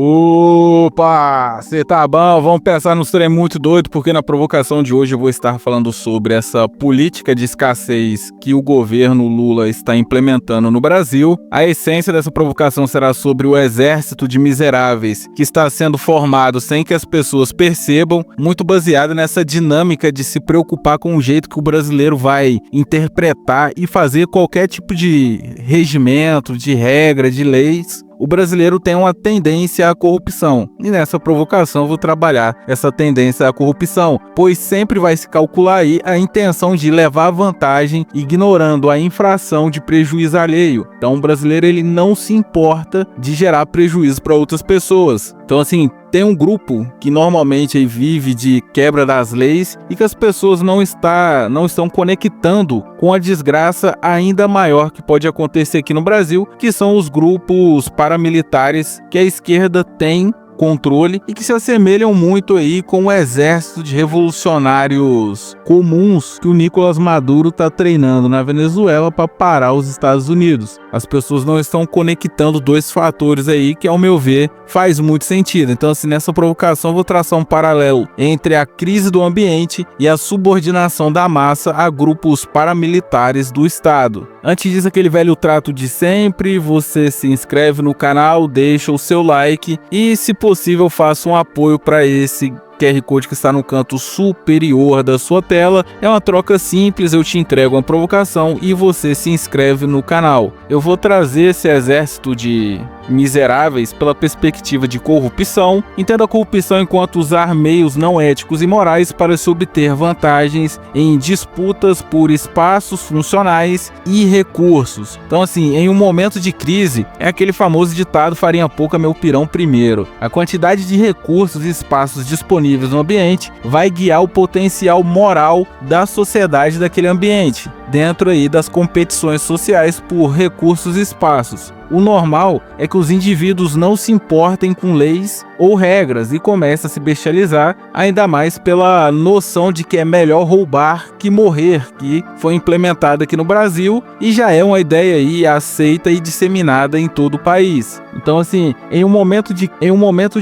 Opa, você tá bom? Vamos pensar num trem muito doido, porque na provocação de hoje eu vou estar falando sobre essa política de escassez que o governo Lula está implementando no Brasil. A essência dessa provocação será sobre o exército de miseráveis que está sendo formado sem que as pessoas percebam, muito baseado nessa dinâmica de se preocupar com o jeito que o brasileiro vai interpretar e fazer qualquer tipo de regimento, de regra, de leis. O brasileiro tem uma tendência à corrupção, e nessa provocação eu vou trabalhar essa tendência à corrupção, pois sempre vai se calcular aí a intenção de levar vantagem, ignorando a infração de prejuízo alheio. Então o brasileiro ele não se importa de gerar prejuízo para outras pessoas. Então assim, tem um grupo que normalmente aí vive de quebra das leis e que as pessoas não estão conectando com a desgraça ainda maior que pode acontecer aqui no Brasil, que são os grupos paramilitares que a esquerda tem controle e que se assemelham muito aí com o exército de revolucionários comuns que o Nicolás Maduro está treinando na Venezuela para parar os Estados Unidos. As pessoas não estão conectando dois fatores aí que, ao meu ver, faz muito sentido. Então, assim, nessa provocação eu vou traçar um paralelo entre a crise do ambiente e a subordinação da massa a grupos paramilitares do Estado. Antes disso, aquele velho trato de sempre, você se inscreve no canal, deixa o seu like e, se possível, faça um apoio para esse QR Code que está no canto superior da sua tela. É uma troca simples, eu te entrego uma provocação e você se inscreve no canal. Eu vou trazer esse exército de miseráveis pela perspectiva de corrupção. Entenda a corrupção enquanto usar meios não éticos e morais para se obter vantagens em disputas por espaços funcionais e recursos. Então assim, em um momento de crise, é aquele famoso ditado farinha pouca meu pirão primeiro. A quantidade de recursos e espaços disponíveis no ambiente vai guiar o potencial moral da sociedade daquele ambiente, dentro aí das competições sociais por recursos e espaços. O normal é que os indivíduos não se importem com leis ou regras e comecem a se bestializar, ainda mais pela noção de que é melhor roubar que morrer, que foi implementada aqui no Brasil e já é uma ideia aí aceita e disseminada em todo o país. Então assim, em um momento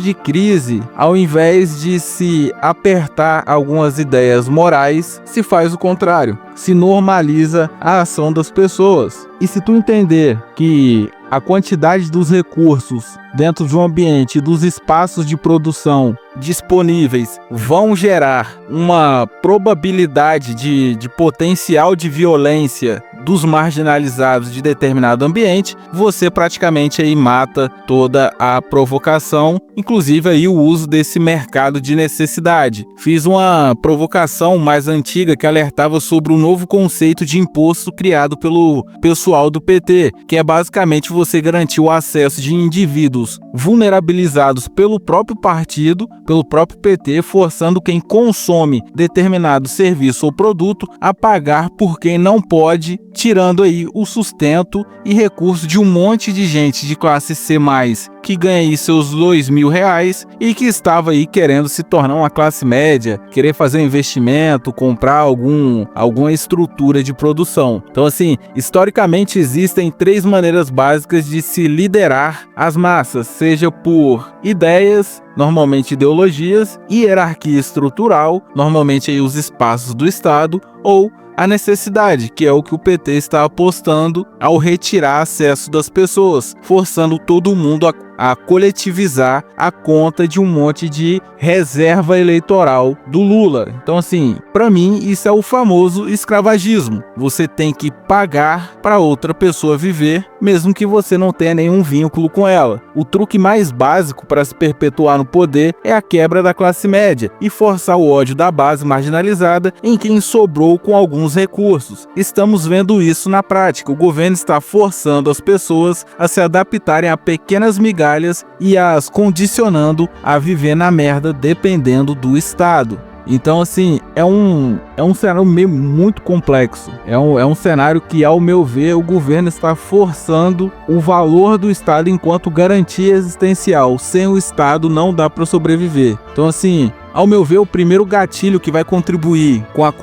de crise, ao invés de se apertar algumas ideias morais, se faz o contrário, se normaliza a ação das pessoas. E se tu entender que a quantidade dos recursos dentro de um ambiente, dos espaços de produção disponíveis vão gerar uma probabilidade de potencial de violência dos marginalizados de determinado ambiente, você praticamente aí mata toda a provocação, inclusive aí o uso desse mercado de necessidade. Fiz uma provocação mais antiga que alertava sobre o novo conceito de imposto criado pelo pessoal do PT, que é basicamente você garantir o acesso de indivíduos vulnerabilizados pelo próprio partido, pelo próprio PT, forçando quem consome determinado serviço ou produto a pagar por quem não pode, tirando aí o sustento e recurso de um monte de gente de classe C+, que ganha aí seus R$2.000 e que estava aí querendo se tornar uma classe média, querer fazer um investimento, comprar alguma estrutura de produção. Então assim, historicamente existem três maneiras básicas de se liderar as massas, seja por ideias, normalmente ideologias, hierarquia estrutural, normalmente aí os espaços do Estado, ou a necessidade, que é o que o PT está apostando ao retirar acesso das pessoas, forçando todo mundo a coletivizar a conta de um monte de reserva eleitoral do Lula. Então assim, para mim isso é o famoso escravagismo. Você tem que pagar para outra pessoa viver, mesmo que você não tenha nenhum vínculo com ela. O truque mais básico para se perpetuar no poder é a quebra da classe média e forçar o ódio da base marginalizada em quem sobrou com alguns recursos. Estamos vendo isso na prática. O governo está forçando as pessoas a se adaptarem a pequenas migalhas e as condicionando a viver na merda dependendo do Estado. Então assim, é um cenário meio muito complexo, é um cenário que, ao meu ver, o governo está forçando o valor do Estado enquanto garantia existencial. Sem o Estado não dá para sobreviver. Então assim, ao meu ver, o primeiro gatilho que vai contribuir com a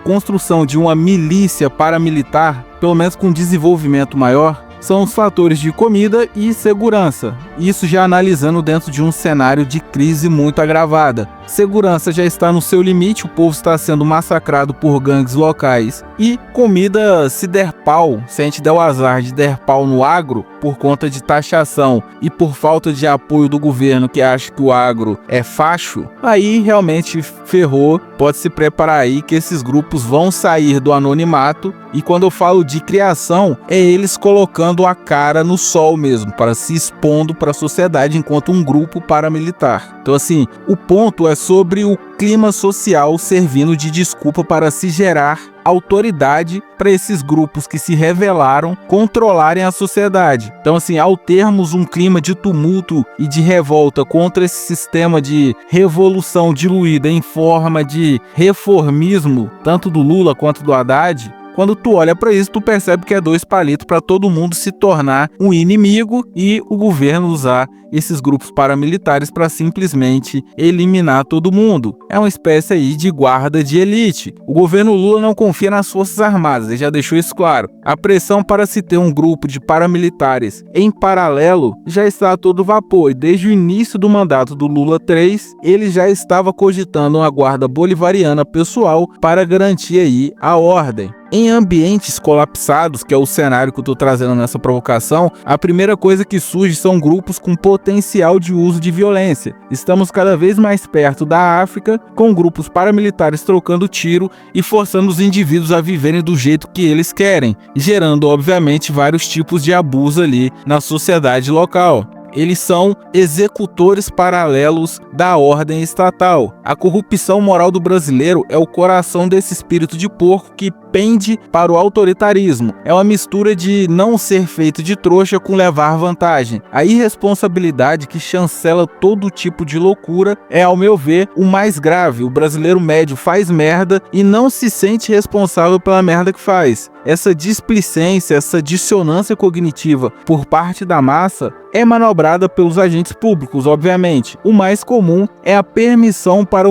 construção de uma milícia paramilitar, pelo menos com desenvolvimento maior, são os fatores de comida e segurança. Isso já analisando dentro de um cenário de crise muito agravada. Segurança já está no seu limite, o povo está sendo massacrado por gangues locais. E comida, se der pau, se a gente der o azar de der pau no agro, por conta de taxação e por falta de apoio do governo que acha que o agro é facho, aí realmente ferrou. Pode se preparar aí que esses grupos vão sair do anonimato. E quando eu falo de criação, é eles colocando a cara no sol mesmo, para se expondo para a sociedade enquanto um grupo paramilitar. Então assim, o ponto é sobre o clima social servindo de desculpa para se gerar autoridade para esses grupos que se rebelaram controlarem a sociedade. Então assim, ao termos um clima de tumulto e de revolta contra esse sistema de revolução diluída em forma de reformismo, tanto do Lula quanto do Haddad, quando tu olha para isso, tu percebe que é dois palitos para todo mundo se tornar um inimigo e o governo usar esses grupos paramilitares para simplesmente eliminar todo mundo. É uma espécie aí de guarda de elite. O governo Lula não confia nas Forças Armadas, ele já deixou isso claro. A pressão para se ter um grupo de paramilitares em paralelo já está a todo vapor e desde o início do mandato do Lula 3, ele já estava cogitando uma guarda bolivariana pessoal para garantir aí a ordem. Em ambientes colapsados, que é o cenário que eu estou trazendo nessa provocação, a primeira coisa que surge são grupos com potencial de uso de violência. Estamos cada vez mais perto da África, com grupos paramilitares trocando tiro e forçando os indivíduos a viverem do jeito que eles querem, gerando, obviamente, vários tipos de abuso ali na sociedade local. Eles são executores paralelos da ordem estatal. A corrupção moral do brasileiro é o coração desse espírito de porco que pende para o autoritarismo. É uma mistura de não ser feito de trouxa com levar vantagem. A irresponsabilidade que chancela todo tipo de loucura é, ao meu ver, o mais grave. O brasileiro médio faz merda e não se sente responsável pela merda que faz. Essa displicência, essa dissonância cognitiva por parte da massa é manobrada pelos agentes públicos, obviamente. O mais comum é a permissão para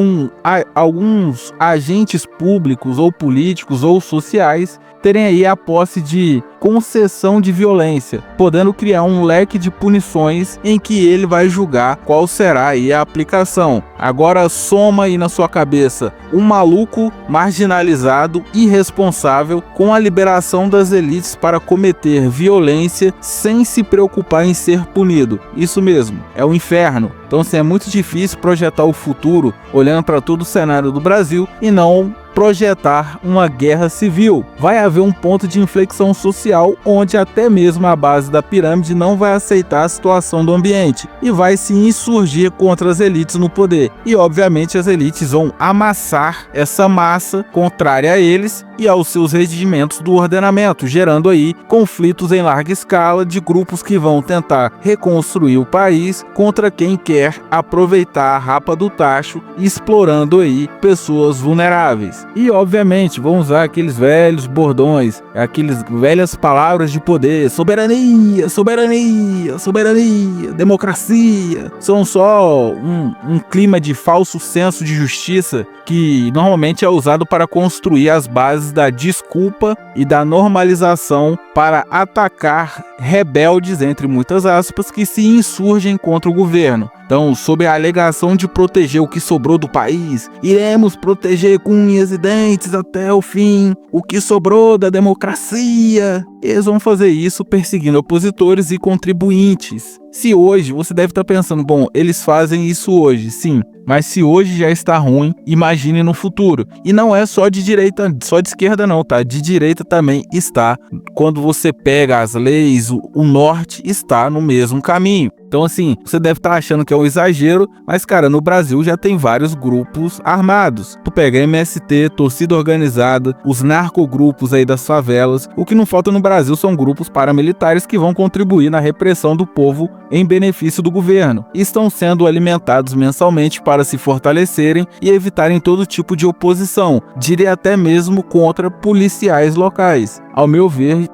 alguns agentes públicos ou políticos ou sociais terem aí a posse de concessão de violência, podendo criar um leque de punições em que ele vai julgar qual será aí a aplicação. Agora soma aí na sua cabeça um maluco marginalizado, irresponsável, com a liberação das elites para cometer violência sem se preocupar em ser punido. Isso mesmo, é o inferno. Então assim, é muito difícil projetar o futuro olhando para todo o cenário do Brasil e não projetar uma guerra civil. Vai haver um ponto de inflexão social onde até mesmo a base da pirâmide não vai aceitar a situação do ambiente e vai se insurgir contra as elites no poder. E obviamente as elites vão amassar essa massa contrária a eles e aos seus regimentos do ordenamento, gerando aí conflitos em larga escala de grupos que vão tentar reconstruir o país contra quem quer aproveitar a rapa do tacho, explorando aí pessoas vulneráveis. E obviamente vão usar aqueles velhos bordões, aquelas velhas palavras de poder: soberania, soberania, soberania, democracia. São só um clima de falso senso de justiça que normalmente é usado para construir as bases da desculpa e da normalização para atacar rebeldes, entre muitas aspas, que se insurgem contra o governo. Então, sob a alegação de proteger o que sobrou do país, iremos proteger com unhas e dentes até o fim o que sobrou da democracia. Eles vão fazer isso perseguindo opositores e contribuintes. Se hoje, você deve estar pensando, bom, eles fazem isso hoje, sim. Mas se hoje já está ruim, imagine no futuro. E não é só de direita, só de esquerda não, tá? De direita também está. Quando você pega as leis, o norte está no mesmo caminho. Então assim, você deve estar achando que é um exagero, mas cara, no Brasil já tem vários grupos armados. Tu pega MST, torcida organizada, os narcogrupos aí das favelas. O que não falta no Brasil são grupos paramilitares que vão contribuir na repressão do povo em benefício do governo. E estão sendo alimentados mensalmente para se fortalecerem e evitarem todo tipo de oposição, diria até mesmo contra policiais locais. Ao meu ver,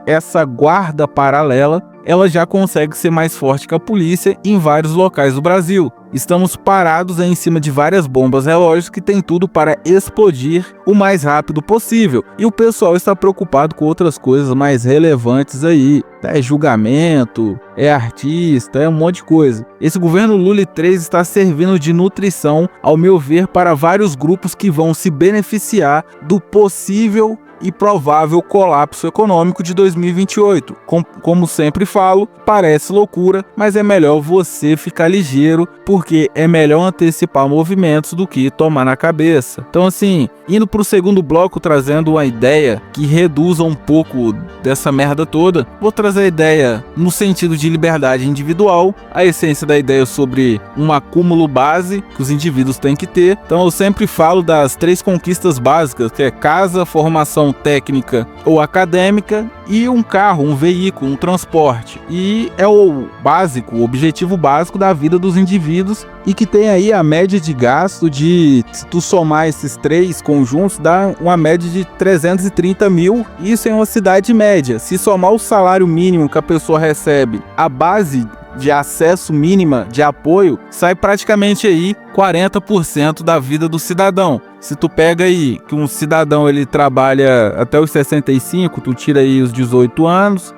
essa guarda paralela ela já consegue ser mais forte que a polícia em vários locais do Brasil. Estamos parados em cima de várias bombas relógios que tem tudo para explodir o mais rápido possível. E o pessoal está preocupado com outras coisas mais relevantes aí. É julgamento, é artista, é um monte de coisa. Esse governo Lula 3 está servindo de nutrição, ao meu ver, para vários grupos que vão se beneficiar do possível e provável colapso econômico de 2028. Como sempre falo, parece loucura, mas é melhor você ficar ligeiro, porque é melhor antecipar movimentos do que tomar na cabeça. Então assim, indo para o segundo bloco, trazendo uma ideia que reduza um pouco dessa merda toda, vou trazer a ideia no sentido de liberdade individual, a essência da ideia sobre um acúmulo base que os indivíduos têm que ter. Então eu sempre falo das 3 conquistas básicas, que é casa, formação técnica ou acadêmica e um carro, um veículo, um transporte. E é o básico, o objetivo básico da vida dos indivíduos, e que tem aí a média de gasto de, se tu somar esses 3 conjuntos, dá uma média de 330 mil, isso em uma cidade média. Se somar o salário mínimo que a pessoa recebe, a base de acesso mínima de apoio, sai praticamente aí 40% da vida do cidadão. Se tu pega aí que um cidadão ele trabalha até os 65, tu tira aí os 18 anos,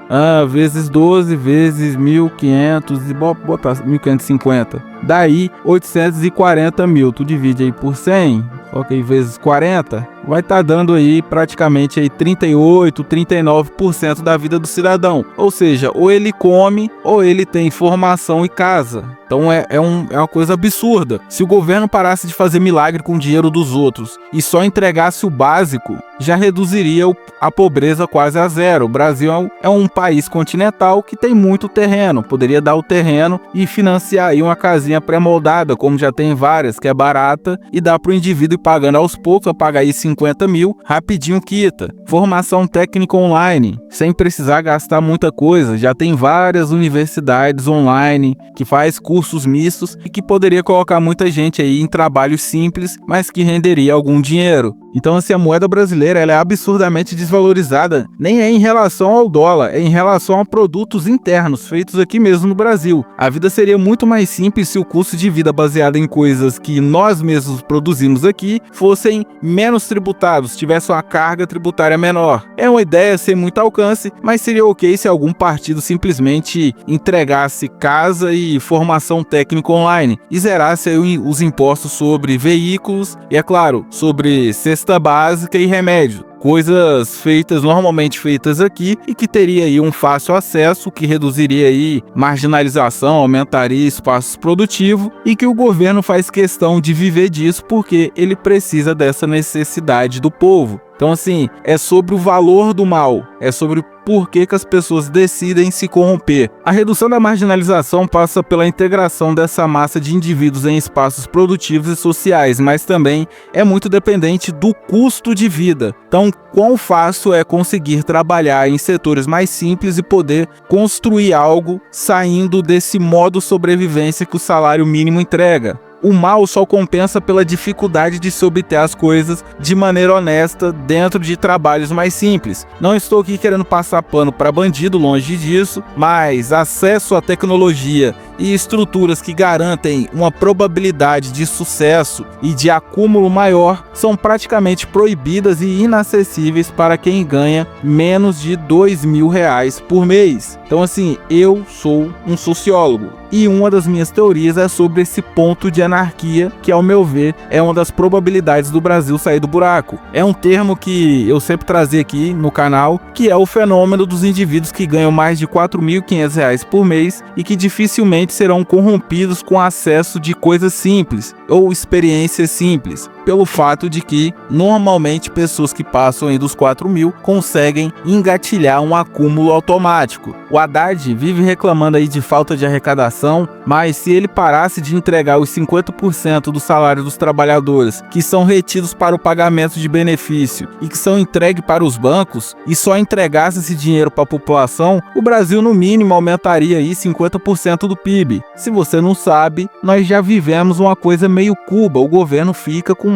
vezes 12, vezes 1.500 e bota 1.550. Daí 840 mil, tu divide aí por 100, ok, vezes 40, vai estar dando aí praticamente aí 38, 39% da vida do cidadão. Ou seja, ou ele come ou ele tem formação e casa. Então é uma coisa absurda. Se o governo parasse de fazer milagre com o dinheiro dos outros e só entregasse o básico, já reduziria a pobreza quase a zero. O Brasil é um país continental que tem muito terreno. Poderia dar o terreno e financiar aí uma casinha pré-moldada, como já tem várias, que é barata, e dá para o indivíduo ir pagando aos poucos, a pagar aí 50 mil, rapidinho quita. Formação técnica online, sem precisar gastar muita coisa. Já tem várias universidades online que faz cursos mistos e que poderia colocar muita gente aí em trabalhos simples, mas que renderia algum dinheiro. Então, assim, a moeda brasileira ela é absurdamente desvalorizada, nem é em relação ao dólar, é em relação a produtos internos feitos aqui mesmo no Brasil. A vida seria muito mais simples se o custo de vida baseado em coisas que nós mesmos produzimos aqui fossem menos tributados, tivesse uma carga tributária menor. É uma ideia sem muito alcance, mas seria ok se algum partido simplesmente entregasse casa e formação técnica online e zerasse aí os impostos sobre veículos e, é claro, sobre cesta básica e remédio. Coisas normalmente feitas aqui e que teria aí um fácil acesso, que reduziria aí marginalização, aumentaria espaços produtivos e que o governo faz questão de viver disso porque ele precisa dessa necessidade do povo. Então, assim, é sobre o valor do mal, é sobre por que as pessoas decidem se corromper. A redução da marginalização passa pela integração dessa massa de indivíduos em espaços produtivos e sociais, mas também é muito dependente do custo de vida. Então, quão fácil é conseguir trabalhar em setores mais simples e poder construir algo saindo desse modo sobrevivência que o salário mínimo entrega. O mal só compensa pela dificuldade de se obter as coisas de maneira honesta dentro de trabalhos mais simples. Não estou aqui querendo passar pano para bandido, longe disso, mas acesso à tecnologia e estruturas que garantem uma probabilidade de sucesso e de acúmulo maior são praticamente proibidas e inacessíveis para quem ganha menos de R$2.000 por mês. Então, assim, eu sou um sociólogo. E uma das minhas teorias é sobre esse ponto de anarquia, que, ao meu ver, é uma das probabilidades do Brasil sair do buraco. É um termo que eu sempre trazia aqui no canal, que é o fenômeno dos indivíduos que ganham mais de R$4.500 por mês e que dificilmente serão corrompidos com acesso de coisas simples ou experiências simples, pelo fato de que, normalmente, pessoas que passam aí dos 4.000 conseguem engatilhar um acúmulo automático. O Haddad vive reclamando aí de falta de arrecadação, mas se ele parasse de entregar os 50% do salário dos trabalhadores que são retidos para o pagamento de benefício e que são entregues para os bancos e só entregasse esse dinheiro para a população, o Brasil no mínimo aumentaria aí 50% do PIB. Se você não sabe, nós já vivemos uma coisa meio Cuba, o governo fica com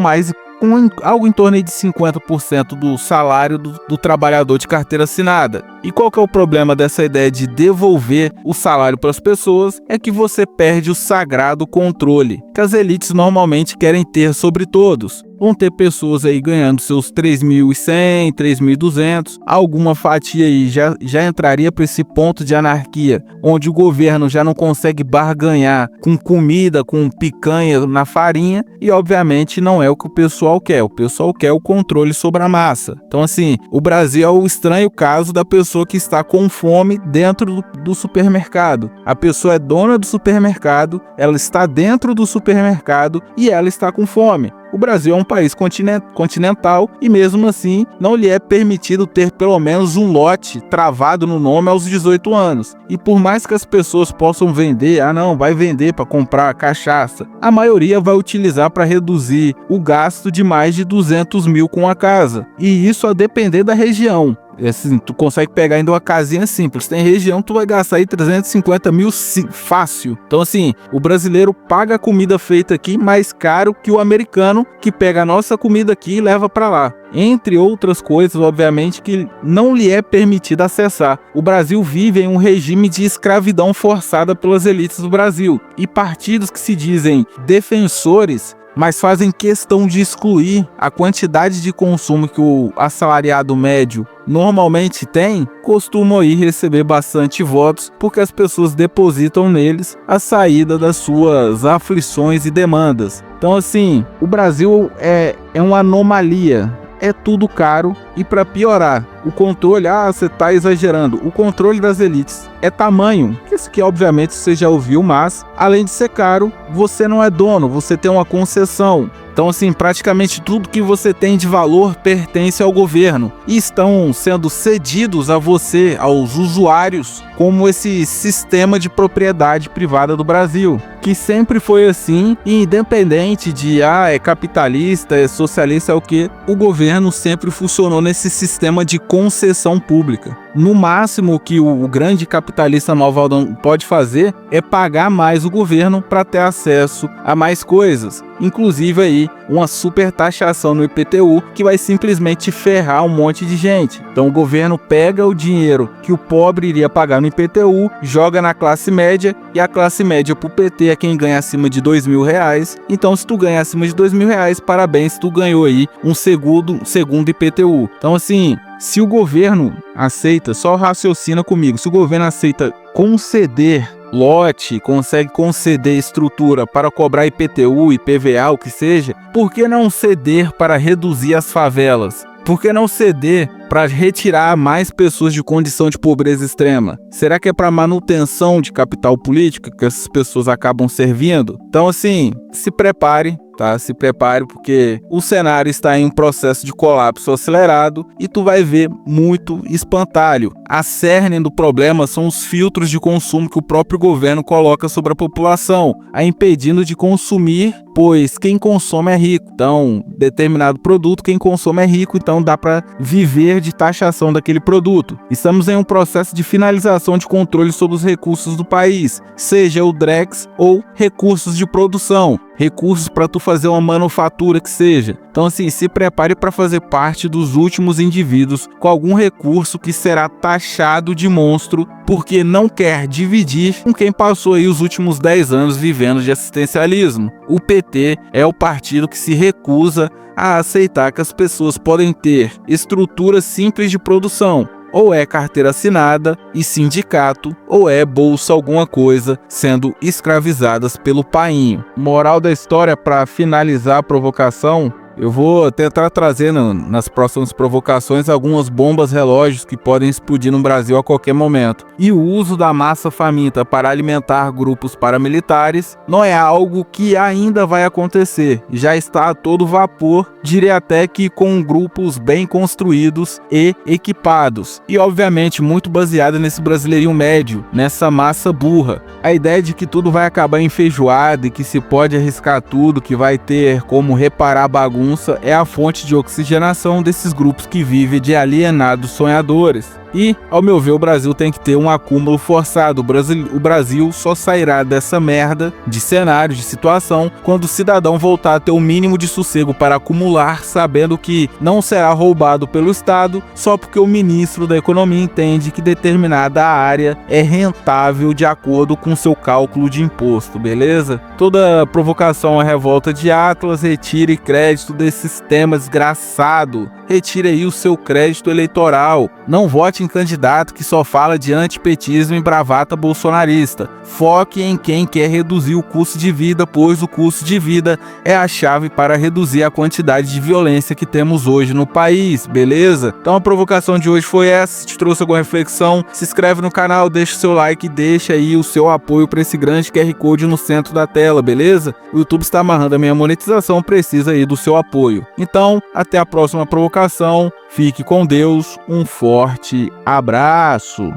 algo em torno de 50% do salário do trabalhador de carteira assinada. E qual que é o problema dessa ideia de devolver o salário para as pessoas? É que você perde o sagrado controle que as elites normalmente querem ter sobre todos. Vão ter pessoas aí ganhando seus 3.100, 3.200. Alguma fatia aí já entraria para esse ponto de anarquia, onde o governo já não consegue barganhar com comida, com picanha na farinha, e obviamente não é o que o pessoal quer. O pessoal quer o controle sobre a massa. Então assim, o Brasil é o estranho caso da pessoa que está com fome dentro do supermercado. A pessoa é dona do supermercado, ela está dentro do supermercado e ela está com fome. O Brasil é um país continental e mesmo assim não lhe é permitido ter pelo menos um lote travado no nome aos 18 anos. E por mais que as pessoas possam vender, vai vender para comprar cachaça, a maioria vai utilizar para reduzir o gasto de mais de 200 mil com a casa. E isso a depender da região. Assim, tu consegue pegar ainda uma casinha simples. Tem região que tu vai gastar aí 350 mil fácil. Então assim, o brasileiro paga a comida feita aqui mais caro que o americano que pega a nossa comida aqui e leva para lá. Entre outras coisas, obviamente, que não lhe é permitido acessar. O Brasil vive em um regime de escravidão forçada pelas elites do Brasil. E partidos que se dizem defensores, mas fazem questão de excluir a quantidade de consumo que o assalariado médio normalmente tem, costumam aí receber bastante votos, porque as pessoas depositam neles a saída das suas aflições e demandas. Então assim, o Brasil é uma anomalia. É tudo caro e para piorar, o controle, você tá exagerando, o controle das elites é tamanho, isso que obviamente você já ouviu, mas além de ser caro, você não é dono, você tem uma concessão. Então assim, praticamente tudo que você tem de valor pertence ao governo e estão sendo cedidos a você, aos usuários, como esse sistema de propriedade privada do Brasil, que sempre foi assim, e independente de é capitalista, é socialista, é o que, o governo sempre funcionou nesse sistema de concessão pública. No máximo que o grande capitalista malvadão pode fazer é pagar mais o governo para ter acesso a mais coisas. Inclusive aí uma super taxação no IPTU que vai simplesmente ferrar um monte de gente. Então o governo pega o dinheiro que o pobre iria pagar no IPTU, joga na classe média, e a classe média pro PT é quem ganha acima de R$2.000. Então se tu ganha acima de R$2.000, parabéns, tu ganhou aí um segundo IPTU. Então assim, se o governo aceita, só raciocina comigo, se o governo aceita conceder lote, consegue conceder estrutura para cobrar IPTU, IPVA, o que seja, por que não ceder para reduzir as favelas? Por que não ceder para retirar mais pessoas de condição de pobreza extrema? Será que é para manutenção de capital político que essas pessoas acabam servindo? Então assim, se prepare. Se prepare, porque o cenário está em um processo de colapso acelerado e tu vai ver muito espantalho. A cerne do problema são os filtros de consumo que o próprio governo coloca sobre a população, a impedindo de consumir, pois quem consome é rico. Então, determinado produto, quem consome é rico, então dá para viver de taxação daquele produto. Estamos em um processo de finalização de controle sobre os recursos do país, seja o Drex ou recursos de produção. Recursos para tu fazer uma manufatura que seja. Então assim, se prepare para fazer parte dos últimos indivíduos com algum recurso que será taxado de monstro, porque não quer dividir com quem passou aí os últimos 10 anos vivendo de assistencialismo. O PT é o partido que se recusa a aceitar que as pessoas podem ter estrutura simples de produção. Ou é carteira assinada e sindicato, ou é bolsa alguma coisa, sendo escravizadas pelo painho. Moral da história, para finalizar a provocação, eu vou tentar trazer nas próximas provocações algumas bombas relógios que podem explodir no Brasil a qualquer momento. E o uso da massa faminta para alimentar grupos paramilitares não é algo que ainda vai acontecer. Já está a todo vapor, diria até que com grupos bem construídos e equipados. E obviamente muito baseada nesse brasileirinho médio, nessa massa burra. A ideia de que tudo vai acabar em feijoada e que se pode arriscar tudo, que vai ter como reparar bagunça, é a fonte de oxigenação desses grupos que vivem de alienados sonhadores. E, ao meu ver, o Brasil tem que ter um acúmulo forçado. O Brasil só sairá dessa merda de cenário, de situação, quando o cidadão voltar a ter o mínimo de sossego para acumular, sabendo que não será roubado pelo Estado só porque o ministro da Economia entende que determinada área é rentável de acordo com seu cálculo de imposto, beleza? Toda provocação à revolta de Atlas, retire crédito desse sistema desgraçado. Retire aí o seu crédito eleitoral. Não vote em candidato que só fala de antipetismo e bravata bolsonarista. Foque em quem quer reduzir o custo de vida, pois o custo de vida é a chave para reduzir a quantidade de violência que temos hoje no país, beleza? Então a provocação de hoje foi essa. Se te trouxe alguma reflexão, se inscreve no canal, deixa o seu like e deixa aí o seu apoio para esse grande QR Code no centro da tela, beleza? O YouTube está amarrando a minha monetização, precisa aí do seu apoio. Então, até a próxima provocação. Fique com Deus, um forte abraço.